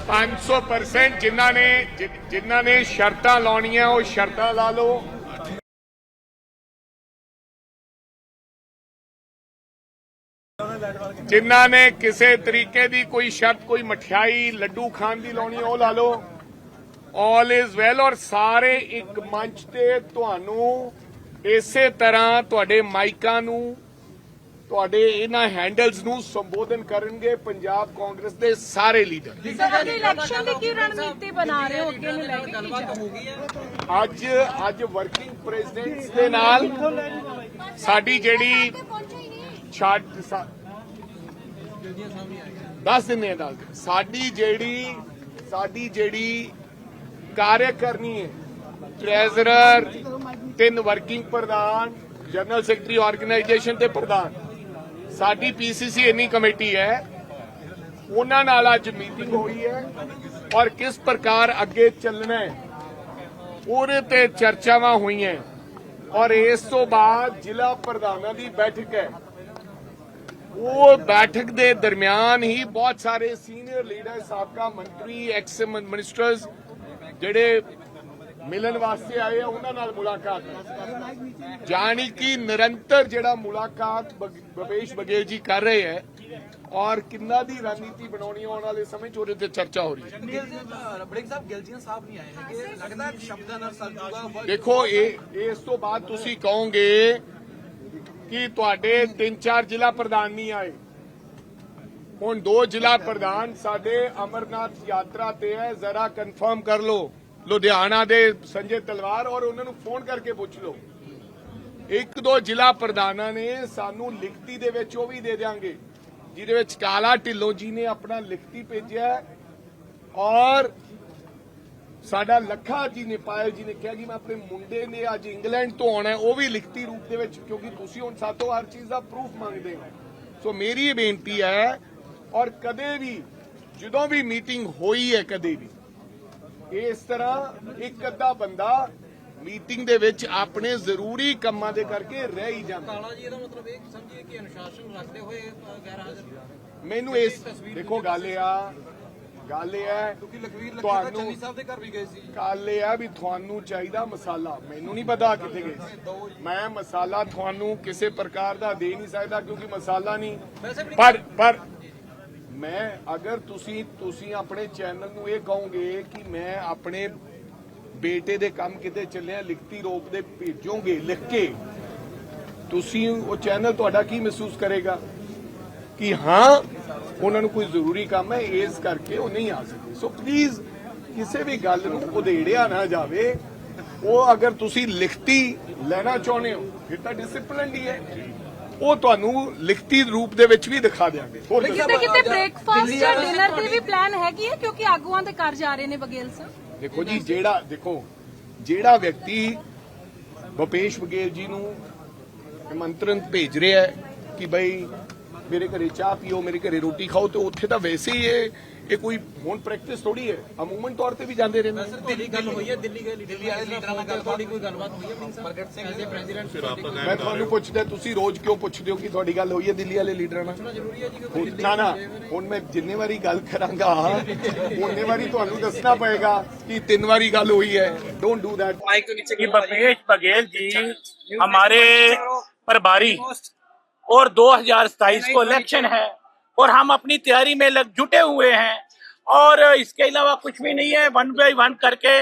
500% ਜਿਨ੍ਹਾਂ ਨੇ ਸ਼ਰਤਾਂ ਲਾਉਣੀਆਂ ਉਹ ਸ਼ਰਤਾਂ ਲਾ ਲਓ। ਜਿਨ੍ਹਾਂ ਨੇ ਕਿਸੇ ਤਰੀਕੇ ਦੀ ਕੋਈ ਸ਼ਰਤ, ਕੋਈ ਮਠਿਆਈ ਲੱਡੂ ਖਾਣ ਦੀ ਲਾਉਣੀ ਉਹ ਲਾ ਲਓ। All is well. ਔਰ ਸਾਰੇ ਇੱਕ ਮੰਚ ਤੇ ਤੁਹਾਨੂੰ ਇਸੇ ਤਰ੍ਹਾਂ ਤੁਹਾਡੇ ਮਾਈਕਾਂ ਨੂੰ, ਤੁਹਾਡੇ ਇਹਨਾਂ ਹੈਂਡਲਸ ਨੂੰ ਸੰਬੋਧਨ ਕਰਨਗੇ ਪੰਜਾਬ ਕਾਂਗਰਸ ਦੇ ਸਾਰੇ ਲੀਡਰ। ਇਲੈਕਸ਼ਨ ਦੀ ਕੀ ਰਣਨੀਤੀ ਬਣਾ ਰਹੇ ਹੋ ਅੱਗੇ ਨੂੰ ਲੈ ਕੇ? ਅੱਜ ਵਰਕਿੰਗ ਪ੍ਰੈਜ਼ੀਡੈਂਟਸ ਦੇ ਨਾਲ ਸਾਡੀ ਜਿਹੜੀ ਦੱਸ ਦਿੰਦੇ ਆ ਸਾਡੀ ਜਿਹੜੀ ਕਾਰਜਕਾਰਨੀ ਹੈ, ਟ੍ਰੈਜ਼ਰਰ, 3 ਵਰਕਿੰਗ ਪ੍ਰਧਾਨ, ਜਨਰਲ ਸੈਕਟਰੀ ਆਰਗੇਨਾਈਜੇਸ਼ਨ ਤੇ ਪ੍ਰਧਾਨ, ਸਾਡੀ ਪੀਸੀਸੀ ਇੰਨੀ ਕਮੇਟੀ ਹੈ, ਉਹਨਾਂ ਨਾਲ ਅੱਜ ਮੀਟਿੰਗ ਹੋਈ ਹੈ ਔਰ ਕਿਸ ਪ੍ਰਕਾਰ ਅੱਗੇ ਚੱਲਣਾ ਹੈ ਉਹਦੇ ਤੇ ਚਰਚਾਵਾਂ ਹੋਈਆਂ ਔਰ ਇਸ ਤੋਂ ਬਾਅਦ ਜ਼ਿਲ੍ਹਾ ਪ੍ਰਧਾਨਾਂ ਦੀ ਬੈਠਕ ਹੈ। ਉਹ ਬੈਠਕ ਦੇ ਦਰਮਿਆਨ ਹੀ ਬਹੁਤ ਸਾਰੇ ਸੀਨੀਅਰ ਲੀਡਰ, ਸਾਬਕਾ ਮੰਤਰੀ, ਐਕਸ ਮਿਨਿਸਟਰਸ ਜਿਹੜੇ ਮਿਲਣ ਵਾਸਤੇ ਆਏ ਆ ਉਹਨਾਂ ਨਾਲ ਮੁਲਾਕਾਤ ਜਾਣੀ ਕਿ ਨਿਰੰਤਰ ਜਿਹੜਾ ਮੁਲਾਕਾਤ ਭੁਪੇਸ਼ ਬਘੇਲ ਜੀ ਕਰ ਰਹੇ ਹੈ ਔਰ ਕਿੰਨਾ ਦੀ ਰਣਨੀਤੀ ਬਣਾਉਣੀ ਆਉਣ ਵਾਲੇ ਸਮੇਂ 'ਚ ਉਹਦੇ ਤੇ ਚਰਚਾ ਹੋ ਰਹੀ ਹੈ। ਦੇਖੋ ਇਸ ਤੋਂ ਬਾਅਦ ਤੁਸੀਂ ਕਹੋਗੇ ਕਿ ਤੁਹਾਡੇ 3-4 ਜ਼ਿਲ੍ਹਾ ਪ੍ਰਧਾਨ ਨਹੀਂ ਆਏ। ਹੁਣ 2 ਜ਼ਿਲ੍ਹਾ ਪ੍ਰਧਾਨ ਸਾਡੇ ਅਮਰਨਾਥ ਯਾਤਰਾ ਤੇ ਹੈ, ਜ਼ਰਾ ਕਨਫਰਮ ਕਰ ਲਓ। ਲੁਧਿਆਣਾ ਦੇ ਸੰਜੇ ਤਲਵਾਰ, ਔਰ ਉਹਨਾਂ ਨੂੰ ਫੋਨ ਕਰਕੇ ਪੁੱਛ ਲਓ। 1-2 ਜ਼ਿਲ੍ਹਾ ਪ੍ਰਧਾਨਾਂ ਨੇ ਸਾਨੂੰ ਲਿਖਤੀ ਦੇ ਵਿੱਚ ਉਹ ਵੀ ਦੇ ਦਿਆਂਗੇ ਜਿਹਦੇ ਵਿੱਚ ਕਾਲਾ ਢਿੱਲੋਂ ਜੀ ਨੇ ਆਪਣਾ ਲਿਖਤੀ ਭੇਜਿਆ ਔਰ ਸਾਡਾ ਲੱਖਾ ਜੀ ਨੇ, ਪਾਇਲ ਜੀ ਨੇ ਕਿਹਾ ਕਿ ਮੈਂ ਆਪਣੇ ਮੁੰਡੇ ਨੇ ਅੱਜ ਇੰਗਲੈਂਡ ਤੋਂ ਆਉਣਾ, ਉਹ ਵੀ ਲਿਖਤੀ ਰੂਪ ਦੇ ਵਿੱਚ, ਕਿਉਂਕਿ ਤੁਸੀਂ ਹੁਣ ਸਾਤੋਂ ਹਰ ਚੀਜ਼ ਦਾ ਪ੍ਰੂਫ ਮੰਗਦੇ ਹੋ। ਸੋ ਮੇਰੀ ਇਹ ਬੇਨਤੀ ਹੈ ਔਰ ਕਦੇ ਵੀ ਜਦੋਂ ਵੀ ਮੀਟਿੰਗ ਹੋਈ ਹੈ ਕਦੇ ਵੀ ਇਸ ਤਰ੍ਹਾਂ ਇੱਕ ਅੱਧਾ ਬੰਦਾ ਮੀਟਿੰਗ ਦੇ ਵਿੱਚ ਆਪਣੇ ਜ਼ਰੂਰੀ ਕੰਮਾਂ ਦੇ ਕਰਕੇ ਰਹਿ ਹੀ ਜਾਂਦਾ। ਕਾਲਾ ਜੀ, ਇਹਦਾ ਮਤਲਬ ਇਹ ਸਮਝੀਏ ਕਿ ਅਨੁਸ਼ਾਸਨ ਰੱਖਦੇ ਹੋਏ ਗੈਰ ਹਾਜ਼ਰ। ਮੈਨੂੰ ਇਸ ਦੇਖੋ ਗੱਲ ਇਹ ਹੈ ਕਿਉਂਕਿ ਲਖਵੀਰ ਚੰਨੀ ਸਾਹਿਬ ਦੇ ਘਰ ਵੀ ਗਏ ਸੀ। ਗੱਲ ਇਹ ਹੈ ਵੀ ਤੁਹਾਨੂੰ ਚਾਹੀਦਾ ਮਸਾਲਾ, ਮੈਨੂੰ ਨਹੀਂ ਪਤਾ ਕਿੱਥੇ ਗਏ ਸੀ। ਮੈਂ ਮਸਾਲਾ ਤੁਹਾਨੂੰ ਕਿਸੇ ਪ੍ਰਕਾਰ ਦਾ ਦੇ ਨਹੀਂ ਸਕਦਾ ਕਿਉਂਕਿ ਮਸਾਲਾ ਨਹੀਂ, ਪਰ ਮੈਂ ਅਗਰ ਤੁਸੀਂ ਆਪਣੇ ਚੈਨਲ ਨੂੰ ਇਹ ਕਹੋਗੇ ਕਿ ਮੈਂ ਆਪਣੇ ਬੇਟੇ ਦੇ ਕੰਮ ਕਿਤੇ ਚੱਲਿਆ, ਲਿਖਤੀ ਰੂਪ ਦੇ ਭੇਜੋਗੇ ਲਿਖ ਕੇ, ਤੁਸੀਂ ਉਹ ਚੈਨਲ ਤੁਹਾਡਾ ਕੀ ਮਹਿਸੂਸ ਕਰੇਗਾ ਕਿ ਹਾਂ ਉਹਨਾਂ ਨੂੰ ਕੋਈ ਜ਼ਰੂਰੀ ਕੰਮ ਹੈ ਇਸ ਕਰਕੇ ਉਹ ਨਹੀਂ ਆ ਸਕਦੇ। ਸੋ ਪਲੀਜ਼ ਕਿਸੇ ਵੀ ਗੱਲ ਨੂੰ ਉਧੇੜਿਆ ਨਾ ਜਾਵੇ। ਉਹ ਅਗਰ ਤੁਸੀਂ ਲਿਖਤੀ ਲੈਣਾ ਚਾਹੁੰਦੇ ਹੋ ਫਿਰ ਤਾਂ ਡਿਸਪਲਿਨ ਹੀ ਹੈ, ਉਹ ਤੁਹਾਨੂੰ ਲਿਖਤੀ ਰੂਪ ਦੇ ਵਿੱਚ ਵੀ ਦਿਖਾ ਦਿਆਂਗੇ। ਕਿਤੇ ਬ੍ਰੇਕਫਾਸਟ ਜਾਂ ਡਿਨਰ ਦੀ ਵੀ ਪਲਾਨ ਹੈਗੀ ਹੈ ਕਿਉਂਕਿ ਆਗੂਆਂ ਦੇ ਘਰ ਜਾ ਰਹੇ ਨੇ ਬਘੇਲ ਸਾਹਿਬ। ਦੇਖੋ ਜੀ, ਜਿਹੜਾ ਵਿਅਕਤੀ ਭੁਪੇਸ਼ ਬਘੇਲ ਜੀ ਨੂੰ ਨਿਮੰਤਰਣ ਭੇਜ ਰਿਹਾ ਹੈ ਕਿ ਬਈ ਮੇਰੇ ਘਰੇ ਚਾਹ ਪੀਓ, ਮੇਰੇ ਘਰੇ ਰੋਟੀ ਖਾਓ, ਤੇ ਉੱਥੇ ਤਾਂ ਵੈਸੇ ਹੀ ਇਹ ਕੋਈ ਹੁਣ ਪ੍ਰੈਕਟਿਸ ਥੋੜੀ ਹੈ, ਅਮੂਮਨ ਤੌਰ ਤੇ ਵੀ ਜਾਂਦੇ ਰਹਿੰਦੇ। ਦਿੱਲੀ ਗੱਲ ਹੋਈ ਹੈ, ਦਿੱਲੀ ਵਾਲੇ ਲੀਡਰਾਂ ਨਾਲ ਗੱਲ, ਤੁਹਾਡੀ ਕੋਈ ਗੱਲਬਾਤ ਹੋਈ ਹੈ ਪ੍ਰਗਟ ਸਿੰਘ ਦੇ ਪ੍ਰੈਜ਼ੀਡੈਂਟ? ਮੈਂ ਤੁਹਾਨੂੰ ਪੁੱਛਦਾ, ਤੁਸੀਂ ਰੋਜ਼ ਕਿਉਂ ਪੁੱਛਦੇ ਹੋ ਕਿ ਤੁਹਾਡੀ ਗੱਲ ਹੋਈ ਹੈ ਦਿੱਲੀ ਵਾਲੇ ਲੀਡਰਾਂ ਨਾਲ? ਜ਼ਰੂਰੀ ਹੈ ਜੀ। ਨਾ ਹੁਣ ਮੈਂ ਜਿੰਨੇ ਵਾਰੀ ਗੱਲ ਕਰਾਂਗਾ ਉਨੇ ਵਾਰੀ ਤੁਹਾਨੂੰ ਦੱਸਣਾ ਪਏਗਾ कि 3 बारी गल हुई है। Don't do that. कि भूपेश बघेल जी हमारे प्रभारी और 2027 को इलेक्शन है और हम अपनी तैयारी में जुटे हुए हैं और इसके अलावा कुछ भी नहीं है। 1 बाय 1 करके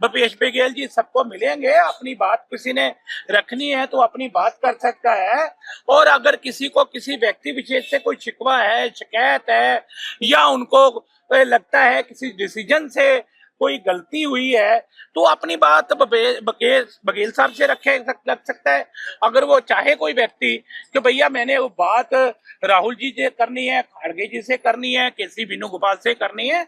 भूपेश बघेल जी सबको मिलेंगे। अपनी बात किसी ने रखनी है तो अपनी बात कर सकता है, और अगर किसी को किसी व्यक्ति विशेष से कोई शिकवा है, शिकायत है, या उनको लगता है किसी डिसीजन से कोई गलती हुई है तो अपनी बात बघेल साहब से रख सकता है। अगर वो चाहे कोई व्यक्ति कि भैया मैंने वो बात राहुल जी से करनी है, खाड़गे जी से करनी है, केसी वेणुगोपाल से करनी है,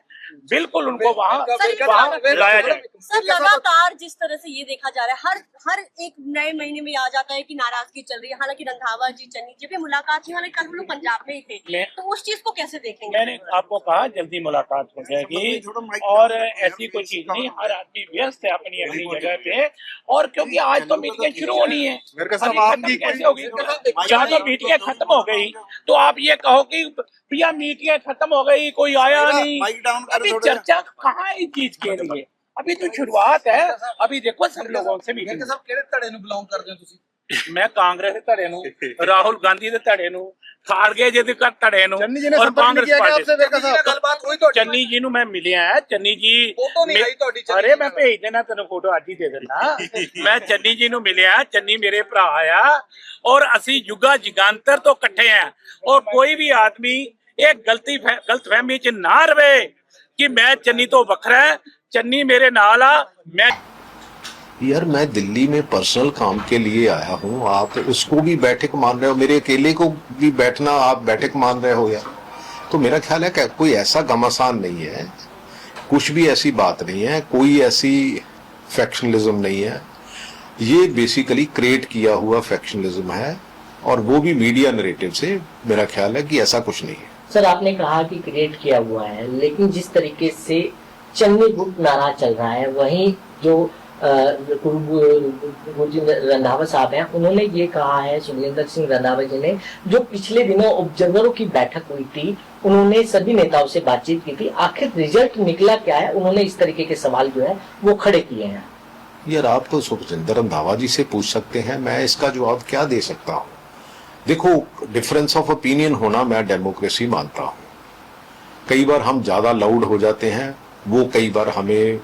बिल्कुल उनको वहाँ लाया जाए। सर लगातार जिस तरह से ये देखा जा रहा है, हर एक नए महीने में आ जाता है कि नाराजगी चल रही है। हालांकि रंधावा जी, चन्नी जी भी मुलाकात हुई, हालांकि कल वो लोग पंजाब में ही थे, तो उस चीज को कैसे देखेंगे? मैंने आपको कहा जल्दी मुलाकात हो जाएगी और ऐसी कोई चीज नहीं। हर आदमी व्यस्त है अपनी अपनी जगह पे, और क्योंकि आज तो मीटिंग शुरू होनी है, कैसे होगी? जहाँ तो मीटिंग खत्म हो गई तो आप ये कहो कि भैया मीटिंग खत्म हो गई, कोई आया नहीं, अभी चर्चा कहाँ है इस चीज के लिए, अभी तो शुरुआत है। अभी देखो सब लोगों से भी ਸਾਹਿਬ ਕਿਹੜੇ ਧੜੇ ਨੂੰ ਬਿਲੋਂਗ ਕਰਦੇ ਹੋ ਤੁਸੀਂ? मैं कांग्रेस के धड़े नूं, राहुल गांधी के धड़े नूं, खाड़गे जी के धड़े नूं और कांग्रेस पार्टी ਗੱਲਬਾਤ ਹੋਈ ਤੁਹਾਡੀ? चन्नी जी नूं मैं मिलिया है। चन्नी जी फोटो नहीं आई ਤੁਹਾਡੀ चन्नी अरे जी मैं भेज देना तेन फोटो अज ही दे देना। मैं चन्नी जी नूं मिलिया, चन्नी मेरे भरा आ और असी युगा जगांतर तो इकट्ठे हैं और कोई भी आदमी एक गलतफहमी च ना रवे कि मैं चन्नी तो वखरा है। चन्नी मेरे नाल आ। मैं यार मैं दिल्ली में पर्सनल काम के लिए आया हूँ, आप उसको भी बैठक मान रहे हो, मेरे अकेले को भी बैठना आप बैठक मान रहे हो यार। तो मेरा ख्याल है कि कोई ऐसा घमासान नहीं है, कुछ भी ऐसी बात नहीं है, कोई ऐसी फैक्शनलिज्म नहीं है। ये बेसिकली क्रिएट किया हुआ फैक्शनलिज्म है और वो भी मीडिया नरेटिव से। मेरा ख्याल है कि ऐसा कुछ नहीं है। सर आपने कहा कि क्रिएट किया हुआ है, लेकिन जिस तरीके से चन्नी गुट नारा चल रहा है, वहीं जो गुरजी रंधावा साहब हैं, उन्होंने ये कहा है, सुखविंदर सिंह रंधावा जी ने, जो पिछले दिनों ऑब्जर्वरों की बैठक हुई थी, उन्होंने सभी नेताओं से बातचीत की थी, आखिर रिजल्ट निकला क्या है, उन्होंने इस तरीके के सवाल जो है वो खड़े किए हैं। यार आप तो सुखविंदर रंधावा जी से पूछ सकते हैं, मैं इसका जवाब क्या दे सकता हूँ। देखो, डिफरेंस ऑफ ओपिनियन होना मैं डेमोक्रेसी मानता हूँ। कई बार हम ज्यादा लाउड हो जाते हैं, वो कई बार हमें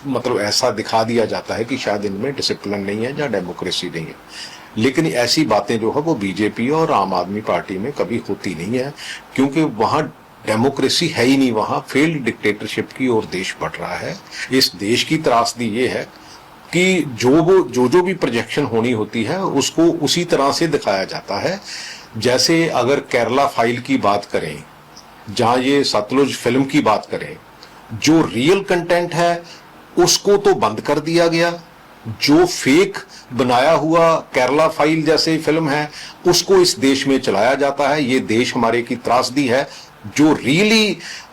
मतलब ऐसा दिखा दिया जाता है कि शायद इनमें डिसिप्लिन नहीं है या डेमोक्रेसी नहीं है, लेकिन ऐसी बातें जो है वो बीजेपी और आम आदमी पार्टी में कभी होती नहीं है, क्योंकि वहां डेमोक्रेसी है ही नहीं, वहां फेल्ड डिक्टेटरशिप की ओर देश बढ़ रहा है। इस देश की त्रासदी ये है कि जो भी प्रोजेक्शन होनी होती है उसको उसी तरह से दिखाया जाता है। जैसे अगर केरला फाइल की बात करें, जहां ये सतलुज फिल्म की बात करें, जो रियल कंटेंट है उसको तो बंद कर दिया गया, जो फेक बनाया हुआ केरला फाइल जैसे फिल्म है उसको इस देश में चलाया जाता है। ये देश हमारे की त्रासदी है। जो रियली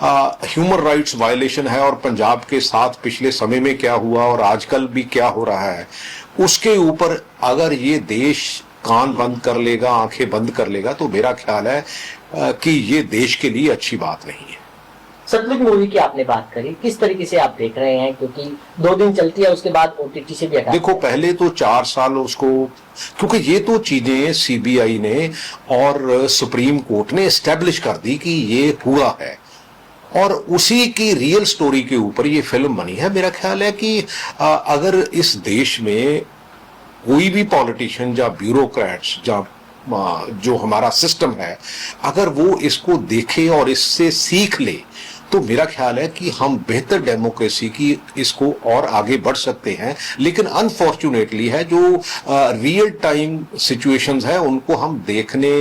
ह्यूमन राइट्स वायलेशन है और पंजाब के साथ पिछले समय में क्या हुआ और आजकल भी क्या हो रहा है, उसके ऊपर अगर ये देश कान बंद कर लेगा, आंखें बंद कर लेगा, तो मेरा ख्याल है कि ये देश के लिए अच्छी बात नहीं है। सतलुज मूवी की आपने बात करी, किस तरीके से आप देख रहे हैं, क्योंकि 2 दिन चलती है, उसके बाद ओटीटी से भी हटा। देखो, पहले तो 4 साल उसको, क्योंकि ये तो चीजें सीबीआई ने और सुप्रीम कोर्ट ने एस्टेब्लिश कर दी कि ये हुआ है और उसी की रियल स्टोरी के ऊपर ये फिल्म बनी है। मेरा ख्याल है कि अगर इस देश में कोई भी पॉलिटिशियन या ब्यूरोक्रेट्स या जो हमारा सिस्टम है, अगर वो इसको देखे और इससे सीख ले, तो मेरा ख्याल है कि हम बेहतर डेमोक्रेसी की इसको और आगे बढ़ सकते हैं। लेकिन अनफॉर्चुनेटली है जो रियल टाइम सिचुएशंस है उनको हम देखने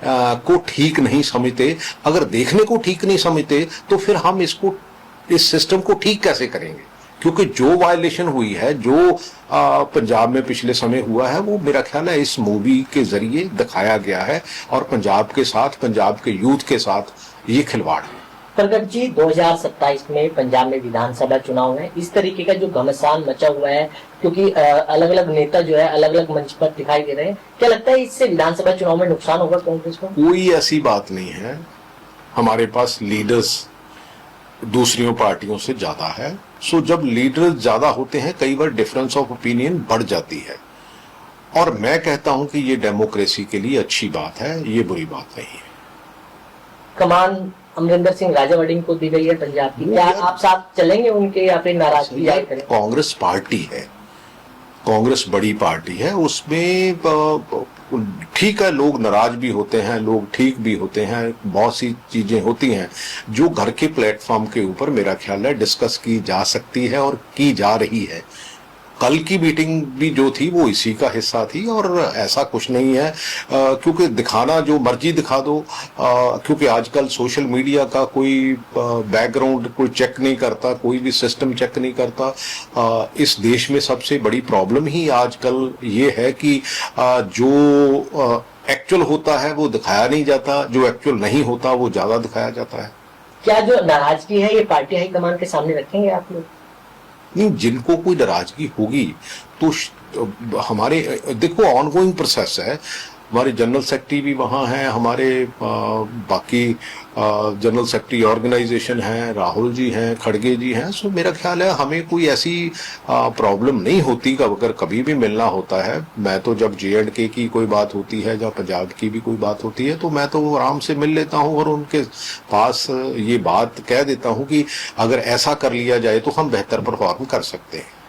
को ठीक नहीं समझते। अगर देखने को ठीक नहीं समझते तो फिर हम इसको, इस सिस्टम को ठीक कैसे करेंगे? क्योंकि जो वायलेशन हुई है, जो पंजाब में पिछले समय हुआ है, वो मेरा ख्याल है इस मूवी के जरिए दिखाया गया है और पंजाब के साथ, पंजाब के यूथ के साथ ये खिलवाड़ है। प्रगट जी, 2027 में पंजाब में विधानसभा चुनाव है, इस तरीके का जो घमासान मचा हुआ है, क्योंकि अलग अलग नेता जो है अलग अलग मंच पर दिखाई दे रहे हैं, क्या लगता है इससे विधानसभा चुनाव में नुकसान होगा कांग्रेस को? कोई ऐसी बात नहीं है। हमारे पास लीडर्स दूसरियों पार्टियों से ज्यादा है। सो जब लीडर्स ज्यादा होते हैं, कई बार डिफरेंस ऑफ ओपिनियन बढ़ जाती है, और मैं कहता हूं कि ये डेमोक्रेसी के लिए अच्छी बात है, ये बुरी बात नहीं है। कमान अमरिंदर सिंह राजावड़िंग को दी गई है पंजाब की, क्या आप साथ चलेंगे उनके या फिर नाराजगी जाहिर करें? कांग्रेस पार्टी है, कांग्रेस बड़ी पार्टी है, उसमें ठीक है, लोग नाराज भी होते हैं, लोग ठीक भी होते हैं, बहुत सी चीजें होती हैं जो घर के प्लेटफॉर्म के ऊपर मेरा ख्याल है डिस्कस की जा सकती है और की जा रही है। कल की मीटिंग भी जो थी वो इसी का हिस्सा थी, और ऐसा कुछ नहीं है क्योंकि दिखाना जो मर्जी दिखा दो, क्योंकि आजकल सोशल मीडिया का कोई बैकग्राउंड कोई चेक नहीं करता, कोई भी सिस्टम चेक नहीं करता। इस देश में सबसे बड़ी प्रॉब्लम ही आजकल ये है कि जो एक्चुअल होता है वो दिखाया नहीं जाता, जो एक्चुअल नहीं होता वो ज्यादा दिखाया जाता है। क्या जो नाराजगी है ये पार्टी हाईकमान के सामने रखेंगे आप लोग? नहीं, जिनको कोई नाराजगी होगी तो हमारे, देखो ऑनगोइंग प्रोसेस है, हमारे जनरल सेक्रेटरी भी वहाँ हैं, हमारे बाकी जनरल सेक्रेटरी ऑर्गेनाइजेशन हैं, राहुल जी हैं, खड़गे जी हैं। सो मेरा ख्याल है हमें कोई ऐसी प्रॉब्लम नहीं होती कि अगर कभी भी मिलना होता है। मैं तो जब J&K की कोई बात होती है या पंजाब की भी कोई बात होती है तो मैं तो आराम से मिल लेता हूँ और उनके पास ये बात कह देता हूँ कि अगर ऐसा कर लिया जाए तो हम बेहतर परफॉर्म कर सकते हैं।